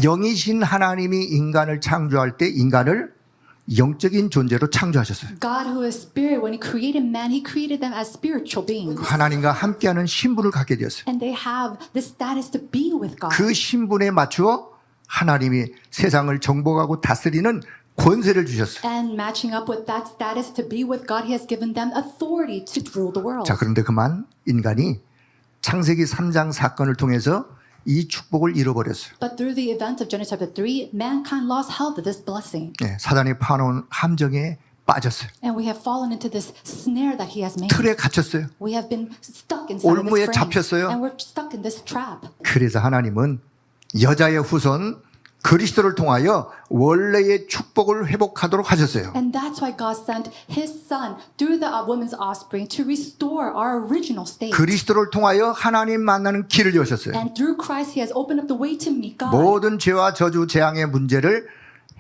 영이신 하나님이 인간을 창조할 때 인간을 영적인 존재로 창조하셨어요. God who is spirit, when he created man, he created them as spiritual beings. 하나님과 함께하는 신분을 갖게 되었어요. And they have the status to be with God. 그 신분에 맞추어 하나님이 세상을 정복하고 다스리는 권세를 주셨어요. And matching up with that status to be with God, he has given them authority to rule the world. 자, 그런데 그만 인간이 창세기 3장 사건을 통해서 이 축복을 잃어버렸어요. But through the event of Genesis chapter 3, mankind lost hold of this blessing. 네, 사단이 파놓은 함정에 빠졌어요. And we have fallen into this snare that he has made. 틀에 갇혔어요. We have been stuck inside of 올무에 this frame. 잡혔어요. And we're stuck in this trap. 그래서 하나님은 여자의 후손 그리스도를 통하여 원래의 축복을 회복하도록 하셨어요. And that's why God sent his son through the woman's offspring to restore our original state. 그리스도를 통하여 하나님 만나는 길을 여셨어요. And through Christ he has opened up the way to meet God. 모든 죄와 저주 재앙의 문제를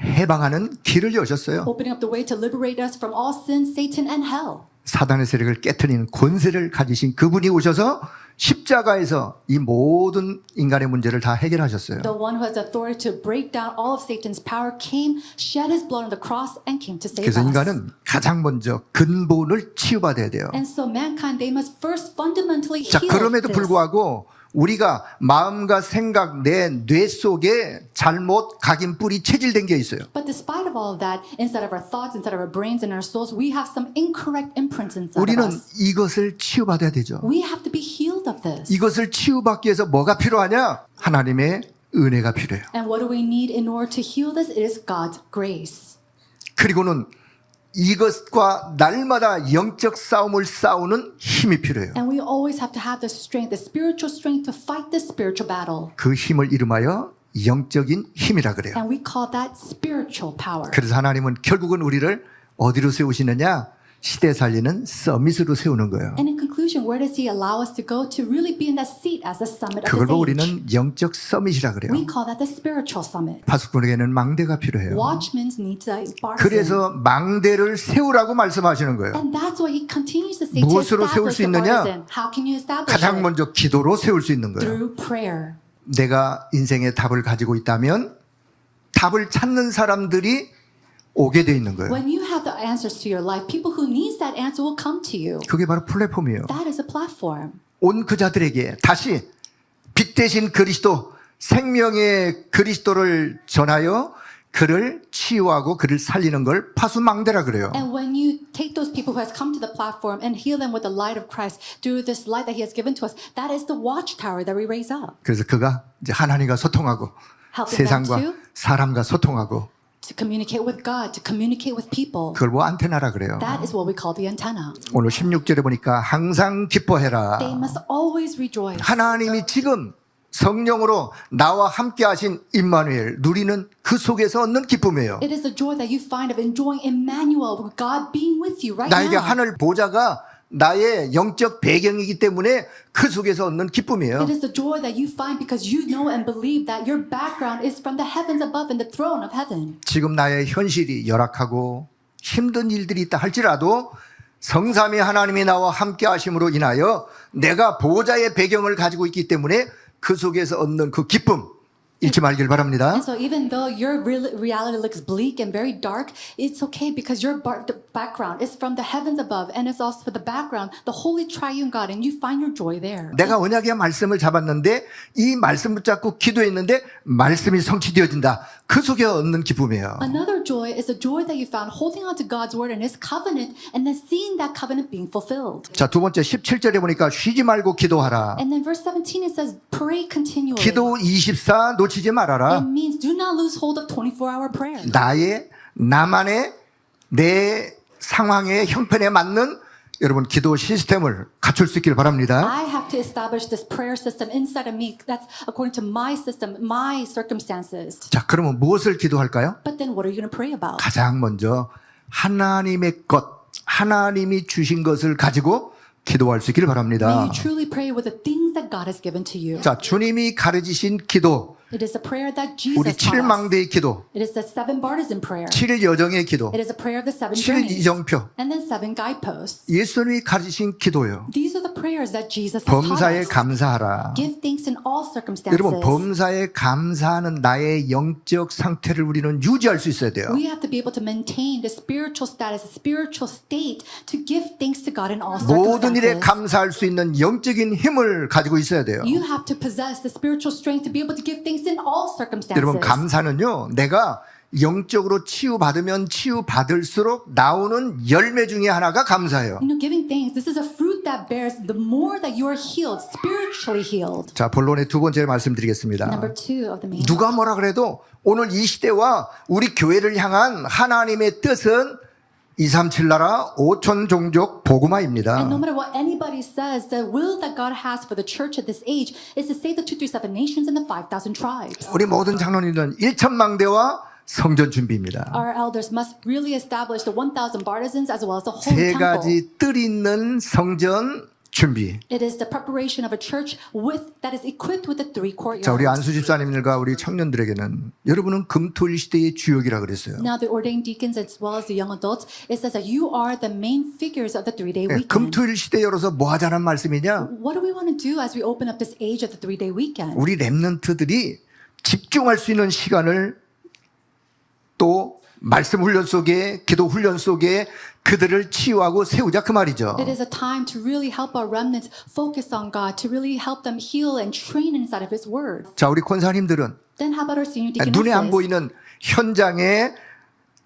해방하는 길을 여셨어요. Opening up the way to liberate us from all sin, Satan, and hell. 사단의 세력을 깨트리는 권세를 가지신 그분이 오셔서 십자가에서 이 모든 인간의 문제를 다 해결하셨어요. The one who has authority to break down all of Satan's power came, shed his blood on the cross, and came to save 그래서 us. 인간은 가장 먼저 근본을 치유받아야 돼요. And so mankind, they must first fundamentally 자, heal 그럼에도 this. 불구하고 우리가 마음과 생각, 내 뇌 속에 잘못 각인 뿌리 체질된 게 있어요. But despite of all of that, inside of our thoughts, inside of our brains, and our souls, we have some incorrect imprints inside 우리는 of us. 이것을 치유받아야 되죠. We have to be healed of this. 이것을 치유받기 위해서 뭐가 필요하냐? 하나님의 은혜가 필요해요. And what do we need in order to heal this? It is God's grace. 그리고는 이것과 날마다 영적 싸움을 싸우는 힘이 필요해요. And we always have to have the strength, the spiritual strength to fight this spiritual battle. 그 힘을 이름하여 영적인 힘이라 그래요. And we call that spiritual power. 그래서 하나님은 결국은 우리를 어디로 세우시느냐? 시대 살리는 서밋으로 세우는 거예요. And in conclusion, where does he allow us to go to really be in that seat as the summit of 그걸 this age? 우리는 영적 서밋이라 그래요. We call that the spiritual summit. 파수꾼에게는 망대가 필요해요. Watchmen need to bar. 그래서 망대를 세우라고 말씀하시는 거예요. And that's why he continues to say to 무엇으로 세울 establish 수 the 있느냐? partisan. How can you establish 가장 it? 먼저 기도로 세울 수 있는 거예요. Through prayer. 내가 인생의 답을 가지고 있다면 답을 찾는 사람들이 오게 돼 있는 거예요. When you have the answers to your life, people who needs that answer will come to you. 그게 바로 플랫폼이에요. That is a platform. 온 그 자들에게 다시 빛 대신 그리스도, 생명의 그리스도를 전하여 그를 치유하고 그를 살리는 걸 파수망대라 그래요. And when you take those people who has come to the platform and heal them with the light of Christ through this light that he has given to us, that is the watchtower that we raise up. 그래서 그가 이제 하나님과 소통하고 Helping them 세상과 to 사람과 소통하고 To communicate with God, to communicate with people. 그걸 뭐 안테나라 그래요. That is what we call the antenna. 오늘 16절에 보니까 항상 기뻐해라. They must always rejoice. 하나님이 지금 성령으로 나와 함께 하신 임마누엘 누리는 그 속에서 얻는 기쁨이에요. It is the joy that you find of enjoying Emmanuel, with God being with you right 나에게 now. 하늘 보좌가 나의 영적 배경이기 때문에 그 속에서 얻는 기쁨이에요. It is the joy that you find because you know and believe that your background is from the heavens above and the throne of heaven. 지금 나의 현실이 열악하고 힘든 일들이 있다 할지라도 성삼위 하나님이 나와 함께 하심으로 인하여 내가 보좌의 배경을 가지고 있기 때문에 그 속에서 얻는 그 기쁨 잊지 말길 바랍니다. And so even though your reality looks bleak and very dark, it's okay because your the background is from the heavens above and it's also for the background, the holy triune God, and you find your joy there. 내가 언약의 말씀을 잡았는데 이 말씀 붙잡고 기도했는데 말씀이 성취되어진다. 그 속에 얻는 기쁨이에요. Another joy is the joy that you found holding on to God's word and his covenant and then seeing that covenant being fulfilled. 자, 두 번째 17절에 보니까 쉬지 말고 기도하라. And then verse 17 it says, pray continually. 기도 24 놓치지 말아라. It means do not lose hold of 24-hour prayer. 나만의 내 상황의 형편에 맞는 여러분 기도 시스템을 갖출 수 있길 바랍니다. I have to establish this prayer system inside of me that's according to my system, my circumstances. 자, 그러면 무엇을 기도할까요? But then what are you going to pray about? 가장 먼저 하나님의 것, 하나님이 주신 것을 가지고 기도할 수 있기를 May 바랍니다. you truly pray with the things that God has given to you. 자, 주님이 가르치신 기도, It is a prayer that 우리 Jesus taught us. 7망대의 기도, It is the 7 partisan prayer. 7일 여정의 기도, It is a prayer of the 7 7일 journeys. 이정표. And then 7 guideposts. 예수님이 가르치신 기도요. These are the prayers that Jesus has taught 범사에 us. 감사하라. Give thanks in all circumstances. 여러분, 범사에 감사하는 나의 영적 상태를 우리는 유지할 수 있어야 돼요. We have to be able to maintain the spiritual status, the spiritual state to give thanks to God in all 모든 일에 circumstances. 감사할 수 있는 영적인 힘을 가지고 있어야 돼요. You have to possess the spiritual strength to be able to give thanks in all circumstances. 여러분, 감사는요, 내가 영적으로 치유받으면 치유받을수록 나오는 열매 중에 하나가 감사예요. You know, giving thanks, this is a fruit that bears the more that you are healed, spiritually healed. 자, 본론의 두 번째 말씀드리겠습니다. Number 2 of the main. 누가 뭐라 그래도 오늘 이 시대와 우리 교회를 향한 하나님의 뜻은 237 나라 5천 종족 복음화입니다. And no matter what anybody says, the will that God has for the church at this age is to save the 237 nations and the 5,000 tribes. 우리 모든 장로님들은 1천망대와 성전 준비입니다. Our elders must really establish the 1,000 partisans as well as the whole 세 temple. 가지 뜰 있는 성전 준비. It is the preparation of a church that is equipped with the 3 courtyards. 자, 우리 안수 집사님들과 우리 청년들에게는 여러분은 금토일 시대의 주역이라 그랬어요. Now the ordained deacons as well as the young adults, it says that you are the main figures of the 3-day 네, weekend. 금토일 시대 열어서 뭐 하자는 말씀이냐? What do we want to do as we open up this age of the 3-day weekend? 우리 랩런트들이 집중할 수 있는 시간을 또 말씀 훈련 속에 기도 훈련 속에 그들을 치유하고 세우자 그 말이죠. It is a time to really help our remnants focus on God, to really help them heal and train inside of His Word. 자, 우리 권사님들은 Then how about our senior 눈에 안 deaconesses? 보이는 현장의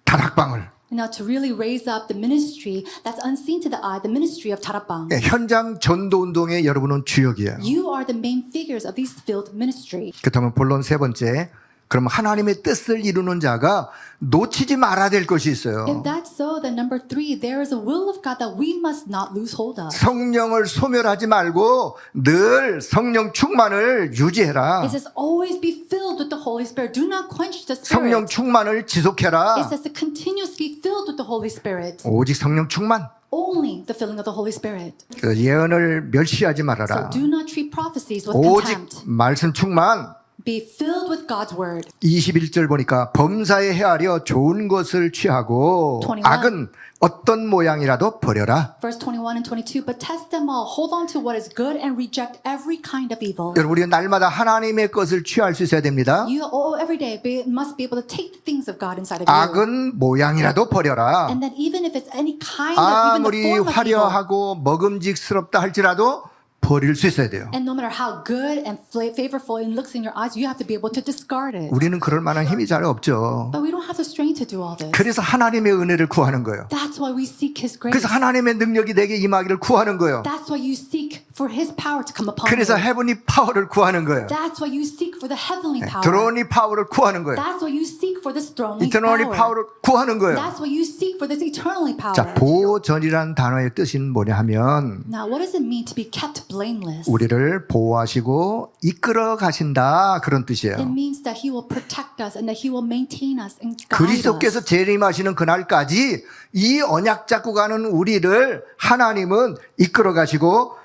다락방을 Now to really raise up the ministry that's unseen to the eye, the ministry of Tarapang. 현장 전도 운동의 여러분은 주역이에요. You are the main figures of this field ministry. 그렇다면 본론 세 번째, 그럼 하나님의 뜻을 이루는 자가 놓치지 말아야 될 것이 있어요. If that's so, then number 3, there is a will of God that we must not lose hold of. 성령을 소멸하지 말고 늘 성령 충만을 유지해라. It says always be filled with the Holy Spirit. Do not quench the 성령 Spirit. 충만을 It 지속해라. says to continuously be filled with the Holy Spirit. 오직 성령 충만. Only the filling of the Holy Spirit. 그 예언을 멸시하지 So 말아라. do not treat prophecies with 오직 contempt. 말씀 충만. Be filled with God's word. 21절 보니까 범사에 헤아려 좋은 것을 취하고 21. 악은 어떤 모양이라도 버려라. Verse 21 and 22. But test them all. Hold on to what is good and reject every kind of evil. 여러분, 우리가 날마다 하나님의 것을 취할 수 있어야 됩니다. You every day must be able to take the things of God inside of you. 악은 모양이라도 버려라. And that even if it's any kind of, even the 아무리 form of evil, 화려하고 먹음직스럽다 할지라도 버릴 수 있어야 돼요. and no matter how good and favorable it looks in your eyes, you have to be able to discard it. 우리는 그럴 만한 힘이 잘 없죠. But we don't have the strength to do all this. 그래서 하나님의 은혜를 구하는 거예요. That's why we seek His grace. 그래서 하나님의 능력이 내게 임하기를 구하는 거예요. That's why you seek for His power to come upon 그래서 you. 헤븐리 파워를 구하는 거예요. That's why you seek for the heavenly power. 드론이 파워를 구하는 거예요. That's why you seek for this thronely 이터널리 power. 파워를 구하는 거예요. That's why you seek for this eternally power. 자, 보전이라는 단어의 뜻은 뭐냐 하면 Now, what does it mean to be kept blameless? 우리를 보호하시고 이끌어 가신다 그런 뜻이에요. It means that He will protect us and that He will maintain us and guide 그리스도께서 us. 재림하시는 그날까지 이 언약 잡고 가는 우리를 하나님은 이끌어 가시고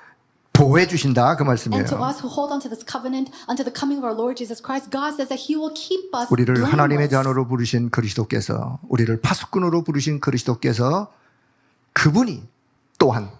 보호해 주신다 그 말씀이에요. And to us who hold on to this covenant until the coming of our Lord Jesus Christ, God says that He will keep us 우리를 하나님의 blameless. 자녀로 부르신 그리스도께서, 우리를 파수꾼으로 부르신 그리스도께서 그분이 또한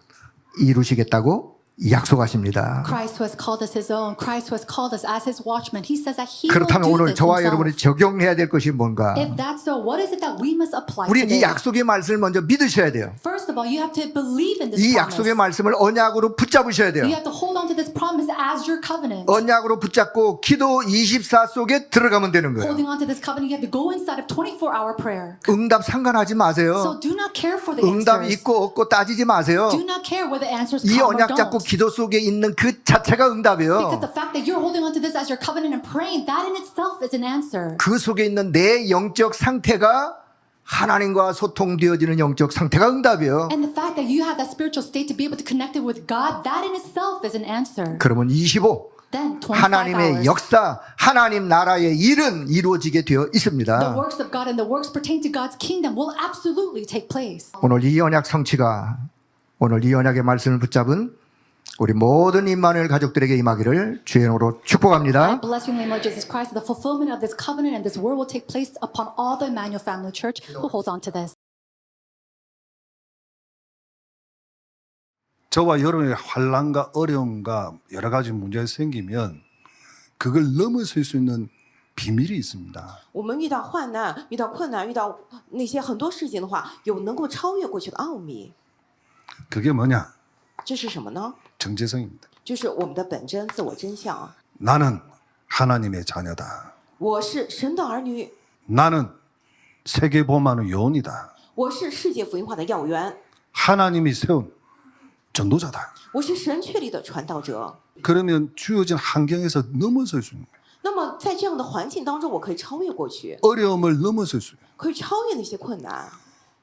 이루시겠다고 약속하십니다. Christ who has called us His own, Christ who has called us as His watchmen, He says that He will 그렇다면 do 오늘 this 저와 Himself. 여러분이 적용해야 될 것이 뭔가? If that's so, what is it that we must apply 우리는 이 today? 약속의 말씀을 먼저 믿으셔야 돼요. First of all, you have to believe in this 이 promise. 약속의 말씀을 언약으로 붙잡으셔야 돼요. You have to hold on to this promise as your covenant. 언약으로 붙잡고 기도 24 속에 들어가면 되는 거예요. Holding on to this covenant, you have to go inside of 24-hour prayer. 응답 상관하지 마세요. So do not care for the 응답 answers. 있고 없고 따지지 마세요. Do not care whether answers 이 come or 언약 잡고 don't. 기도 속에 있는 그 자체가 Because 응답이에요. the fact that you're holding on to this as your covenant and praying, that in itself is an answer. 그 속에 있는 내 영적 상태가 하나님과 소통되어지는 영적 상태가 응답이에요. And the fact that you have that spiritual state to be able to connect it with God, that in itself is an answer. 그러면 25 Then 25 하나님의 hours. 역사, 하나님 나라의 일은 이루어지게 되어 The 있습니다. works of God and the works pertaining to God's kingdom will absolutely take place. 오늘 이 언약 성취가, 오늘 이 언약의 말씀을 붙잡은 우리 모든 임마누엘 가족들에게 임하기를 주의 이름으로 축복합니다. Bless you in the name of Jesus Christ. The fulfillment of this covenant and this word will take place upon all the Emmanuel Family Church who holds on to this. 저와 여러분의 환난과 어려움과 여러 가지 문제가 생기면 그걸 넘어설 수 있는 비밀이 있습니다. 我们遇到患难、遇到困难、遇到那些很多事情的话，有能够超越过去的奥秘。 그게 뭐냐? 这是什么呢？ 정체성입니다. 就是我们的本真、自我真相。 나는 하나님의 자녀다. 我是神的儿女， 나는 세계 보만의 요원이다. 我是世界福音化的要员， 하나님이 세운 전도자다. 我是神确立的传道者。 그러면 주어진 환경에서 넘어설 수 있는 거예요. 那么在这样的环境当中，我可以超越过去， 어려움을 넘어설 수 있어요. 可以超越那些困难，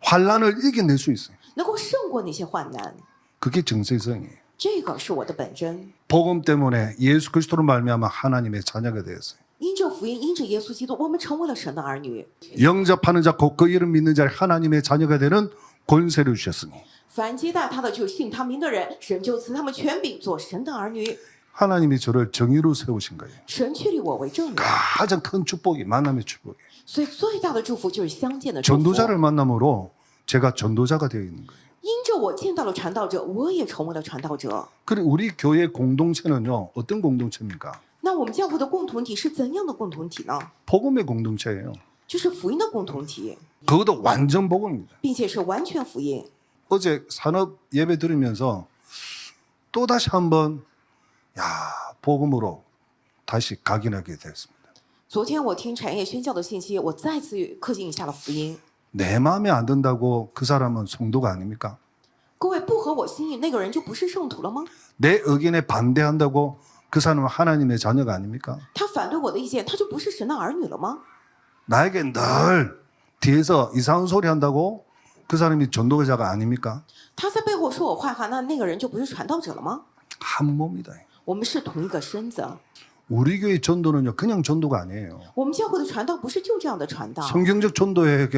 환난을 이겨낼 수 있어요. 能够胜过那些患难。 그게 정체성이에요. 这个是我的本真。 복음 때문에 예수 그리스도로 말미암아 하나님의 자녀가 되었어요. 因着福音，因着耶稣基督，我们成为了神的儿女。 영접하는 자 곧 그 이름 믿는 자를 하나님의 자녀가 되는 권세를 주셨으니 凡接待他的，就信他名的人，神就赐他们权柄，做神的儿女。 하나님이 저를 정의로 세우신 거예요. 神确立我为正人， 가장 큰 축복이 만남의 축복이에요. 所以最大的祝福就是相见的祝福。 전도자를 만남으로 제가 전도자가 되어 있는 거예요. 因着我见到了传道者，我也成为了传道者。 그리고 우리 교회 공동체는요. 어떤 공동체입니까? 那我们教会的共同体是怎样的共同体呢？ 복음의 공동체예요. 就是福音的共同体， 그것도 완전 복음입니다. 并且是完全福音。 어제 산업 예배 들으면서 또다시 한번 복음으로 다시 각인하게 됐습니다. 昨天我听产业宣教的信息，我再次刻印下了福音。 내 마음에 안 든다고 그 사람은 성도가 아닙니까? 各位不合我心意，那个人就不是圣徒了吗？ 내 의견에 반대한다고 그 사람은 하나님의 자녀가 아닙니까? 他反对我的意见，他就不是神的儿女了吗？ 나에게 늘 뒤에서 이상한 소리 한다고 그 사람이 전도자가 아닙니까? 他在背后说我坏话，那个人就不是传道者了吗？ 한 몸이다. 我们是同一个身子， 우리 교회 전도는요 그냥 전도가 아니에요. 我们教会的传道不是就这样的传道。 성경적 전도에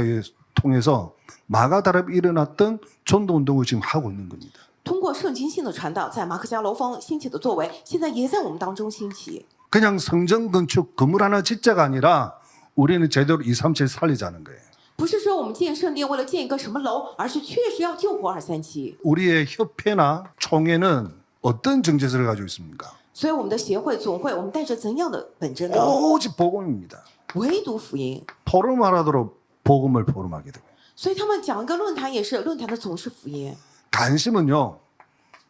통해서 마가다락에 일어났던 전도 운동을 지금 하고 있는 겁니다. 通过圣经性的传道，在马可家楼坊兴起的作为，现在也在我们当中兴起。 그냥 성전 건축 건물 하나 짓자가 아니라 우리는 제대로 237 살리자는 거예요. 不是说我们建圣殿为了建一个什么楼，而是确实要救活237。 우리의 협회나 총회는 어떤 정체성을 가지고 있습니까? 所以我们的协会总会，我们带着怎样的本真呢？ 오직 복음입니다. 唯独福音。 포럼하라도록 복음을 포럼하게 되고 所以他们讲一个论坛也是，论坛的总是福音。 관심은요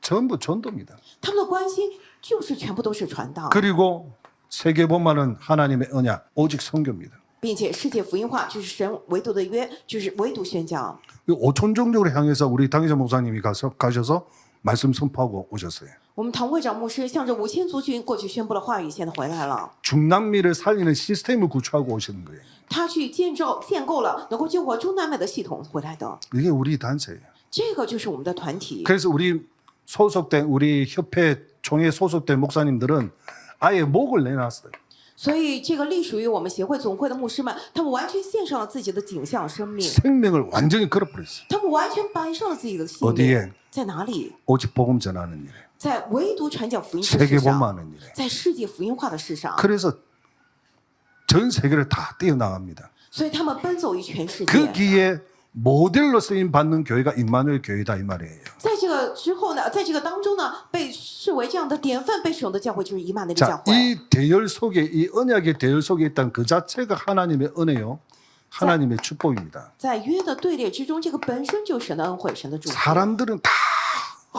전부 전도입니다. 他们的关心就是全部都是传道， 그리고 세계본만은 하나님의 언약 오직 선교입니다. 并且世界福音化就是神唯独的约，就是唯独宣教。 5천 종족을 향해서 우리 당회자 목사님이 가셔서 말씀 선포하고 오셨어요. 我们堂会长牧师向着5000族群过去宣布了话语，现在回来了。 중남미를 살리는 시스템을 구축하고 오시는 거예요. 他去建构了能够救活中南美的系统回来的， 이게 우리 단체예요. 这个就是我们的团体。 그래서 우리 협회 총회 소속된 목사님들은 아예 목을 내놨어요. 所以这个隶属于我们协会总会的牧师们，他们完全献上了自己的景象生命， 생명을 완전히 걸어버렸어요. 他们完全摆上了自己的性 어디에? 命。在哪里？ 오직 복음 전하는 일에 在唯独传讲福音的事 세계본만 上， 하는 일에 在世界福音化的事上， 그래서 전 세계를 다 뛰어나갑니다. 所以他们奔走于全世界。 거기에 모델로 쓰임 받는 교회가 임마누엘 교회다 이 말이에요. 在这个之后呢，在这个当中呢，被视为这样的典范、被使用的教会就是以马内利教 자, 会。 이 대열 속에 이 언약의 대열 속에 있다는 그 자체가 하나님의 은혜요. 하나님의 축복입니다. 在约的队列之中，这个本身就是神的恩惠、神的祝福。 사람들은 다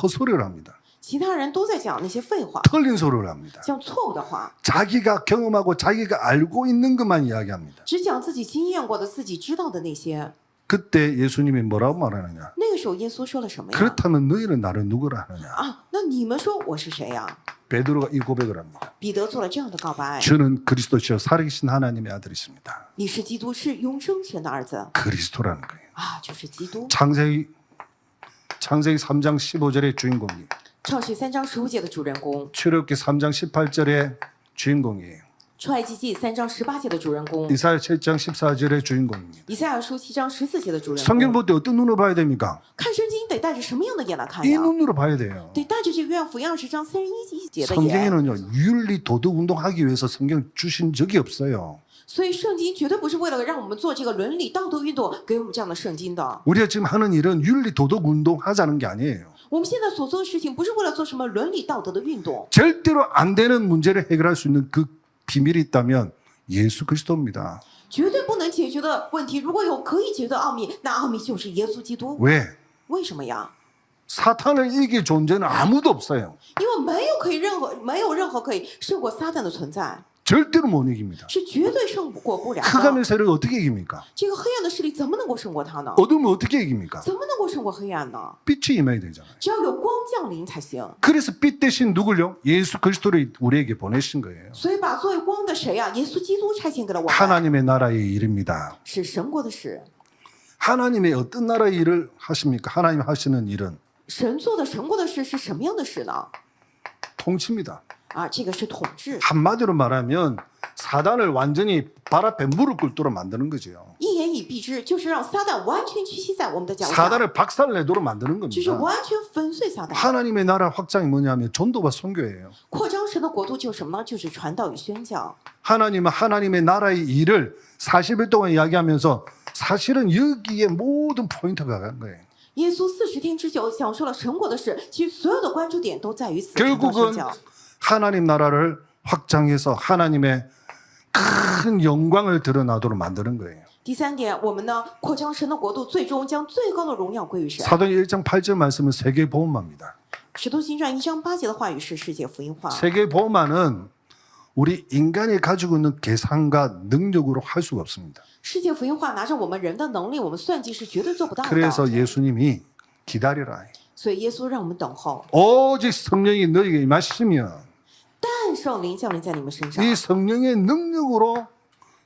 헛소리를 합니다. 其他人都在讲那些废话， 틀린 소리를 합니다. 讲错误的话， 자기가 경험하고 자기가 알고 있는 것만 이야기합니다. 只讲自己经验过的、自己知道的那些。 그때 예수님이 뭐라고 말하느냐? 那个时候，耶稣说了什么呀？ 그렇다면 너희는 나를 누구라 하느냐? 啊，那你们说我是谁呀？ 베드로가 이 고백을 합니다. 彼得做了这样的告白： 저는 그리스도시요 살아계신 하나님의 아들이십니다. 你是基督，是永生神的儿子 그리스도라는 거예요. 啊，就是基督。 창세기 3장 15절의 주인공이 创世3章15节的主人公， 출애굽기 3장 18절의 주인공이에요. 出埃及记3章18节的主人公， 이사야 7장 14절의 주인공입니다. 以赛亚书7章14节的主人 성경 公。 볼 때 어떤 눈으로 봐야 됩니까? 看圣经得带着什么样的眼来看 이 呀？ 눈으로 봐야 돼요. 得带着这个约翰福音20章31节的眼。 성경에는요 윤리 도덕 운동하기 위해서 성경 주신 적이 없어요. 所以圣经绝对不是为了让我们做这个伦理道德运动给我们这样的圣经的。 우리가 지금 하는 일은 윤리 도덕 운동 하자는 게 아니에요. 我们现在所做的事情不是为了做什么伦理道德的运动， 절대로 안 되는 문제를 해결할 수 있는 그 비밀이 있다면 예수 그리스도입니다. 绝对不能解决的问题，如果有可以解决的奥秘，那奥秘就是耶稣基督。 왜? 为什么呀？ 사탄을 이길 존재는 아무도 없어요. 因为没有任何可以胜过撒旦的存在， 절대로 못 이깁니다. 是绝对胜过不了的。 흑암의 세력을 어떻게 이깁니까? 这个黑暗的势力怎么能够胜过他呢？ 어둠을 어떻게 이깁니까? 怎么能够胜过黑暗呢？ 빛이 임해야 되잖아요. 只要有光降临才行。 그래서 빛 대신 누굴요? 예수 그리스도를 우리에게 보내신 거예요. 所以把作为光的谁呀？耶稣基督差遣给了我们， 하나님의 나라의 일입니다. 是神国的事。 하나님의 어떤 나라의 일을 하십니까? 하나님 하시는 일은 神做的神国的事是什么样的事呢？ 통치입니다. 啊，这个是统治。 한마디로 말하면 사단을 완전히 발 앞에 무릎 꿇도록 만드는 거죠. 一言以蔽之，就是让撒旦完全屈膝在我们的脚下， 사단을 박살내도록 만드는 就是 겁니다. 完全粉碎撒旦。 하나님의 나라 확장이 뭐냐면 전도와 선교예요. 扩张神的国度就是什么呢？就是传道与宣教。 하나님은 하나님의 나라의 일을 40일 동안 이야기하면서 사실은 여기에 모든 포인트가 간 거예요. 耶稣40天之久讲述了神国的事，其实所有的关注点都在于此。传道宣 결국은 教， 하나님 나라를 확장해서 하나님의 큰 영광을 드러나도록 만드는 거예요. 第三点，我们呢扩张神的国度，最终将最高的荣耀归于神。 사도행 1장 8절 말씀은 세계 보험마입니다. 使徒行传1章8节的话语是世界福音化。 세계 보험마는 우리 인간이 가지고 있는 계산과 능력으로 할 수가 없습니다. 世界福音化拿着我们人的能力，我们算计是绝对做不到的。 그래서 예수님이 기다리라. 所以耶稣让我们等候， 오직 성령이 너에게 임하시면 但圣灵降临在你们身上。 이 성령의 능력으로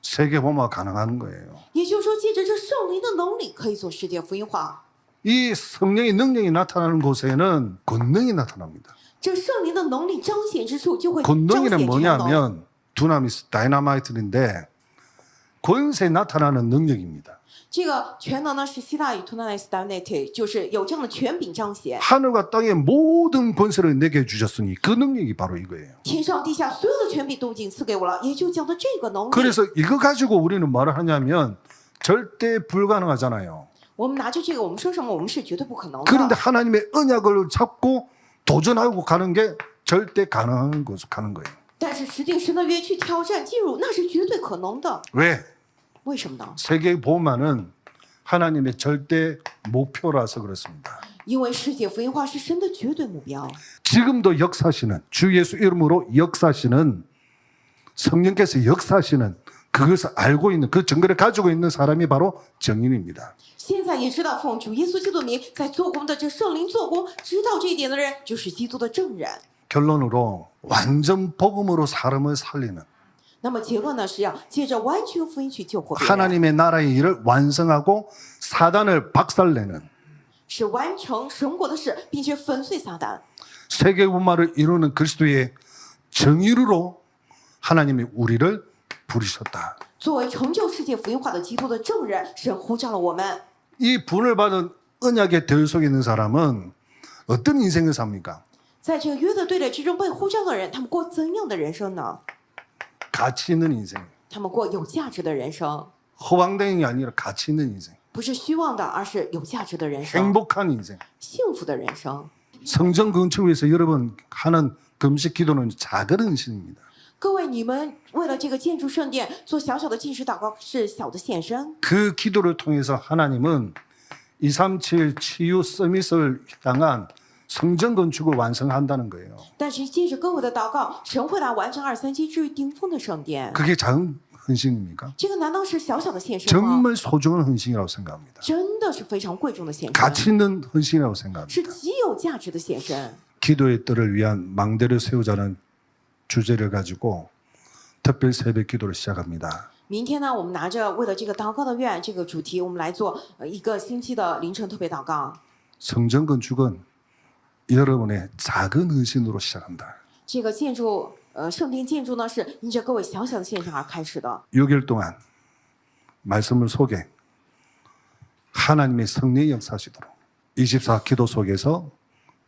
세계 보험화가 가능한 거예요. 也就是说，借着这圣灵的能力，可以做世界福音化。 이 성령의 능력이 나타나는 곳에는 권능이 나타납니다. 这圣灵的能力彰显之处，就会彰显 권능이는 全能。 뭐냐면 두나미스 다이너마이트인데 권세 나타나는 능력입니다. 这个全能呢是希腊语 dunamis dynamite，就是有这样的权柄彰显。 하늘과 땅의 모든 권세를 내게 주셨으니 그 능력이 바로 이거예요. 天上地下所有的权柄都已经赐给我了，也就讲的这个能力。 그래서 이거 가지고 우리는 말을 하냐면 절대 불가능하잖아요. 我们拿着这个，我们说什么？我们是绝对不可能 그런데 的。 하나님의 언약을 잡고 도전하고 가는 게 절대 가능한 곳으로 가는 거예요. 但是持定神的约去挑战进入，那是绝对可能的。 왜? 为什么呢？ 세계 보험만은 하나님의 절대 목표라서 그렇습니다. 因为世界福音化是神的绝对目标。 지금도 역사하시는 주 예수 이름으로 역사하시는 성령께서 역사하시는 그것을 알고 있는 그 증거를 가지고 있는 사람이 바로 정인입니다. 现在也知道奉主耶稣基督的名在做工的这圣灵做工，知道这一点的人就是基督的证人。 결론으로 완전 복음으로 사람을 살리는 那么结论呢是要借着完全福音去救活别人， 하나님의 나라의 일을 완성하고 사단을 박살내는 是完成神国的事，并且粉碎撒旦。 세계 분말을 이루는 그리스도의 정의로 하나님이 우리를 부르셨다. 作为成就世界福音化的基督的证人，神呼召了我们。 이 분을 받은 언약의 들 속에 있는 사람은 어떤 인생을 삽니까? 在这个约的对垒之中被呼召的人，他们过怎样的人生呢？ 가치 있는 인생. 他们过有价值的人生， 허황된 게 아니라 가치 있는 인생. 不是虚妄的，而是有价值的人生， 행복한 인생. 幸福的人生。 성전 건축을 위해서 여러분 하는 금식 기도는 작은 헌신입니다. 各位，你们为了这个建筑圣殿做小小的禁食祷告，是小的献身。 그 기도를 통해서 하나님은 237 치유 서밋을 향한 성전 건축을 완성한다는 거예요. 但是借着各位的祷告，神会来完成237至于顶峰的圣殿。 그게 작은 헌신입니까? 这个难道是小小的献身吗？ 정말 소중한 헌신이라고 생각합니다. 真的是非常贵重的献身， 가치 있는 헌신이라고 생각합니다. 是极有价值的献身。 기도의 뜰을 위한 망대를 세우자는 주제를 가지고 특별 새벽 기도를 시작합니다. 明天呢，我们拿着为了这个祷告的愿这个主题，我们来做一个星期的凌晨特别祷告。 성전 건축은 여러분의 작은 헌신으로 시작한다. 这个建筑圣殿建筑呢是因着各位小小的献上而开始的。 6일 동안 말씀을 속에 하나님의 성령이 역사하시도록 24 기도 속에서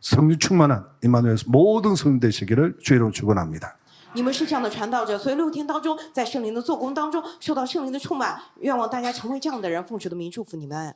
성령 충만한 임마누엘 모든 성도 되시기를 주의 이름으로 축원합니다. 你们是这样的传道者，所以6天当中，在圣灵的做工当中，受到圣灵的充满，愿望大家成为这样的人，奉主的名祝福你们。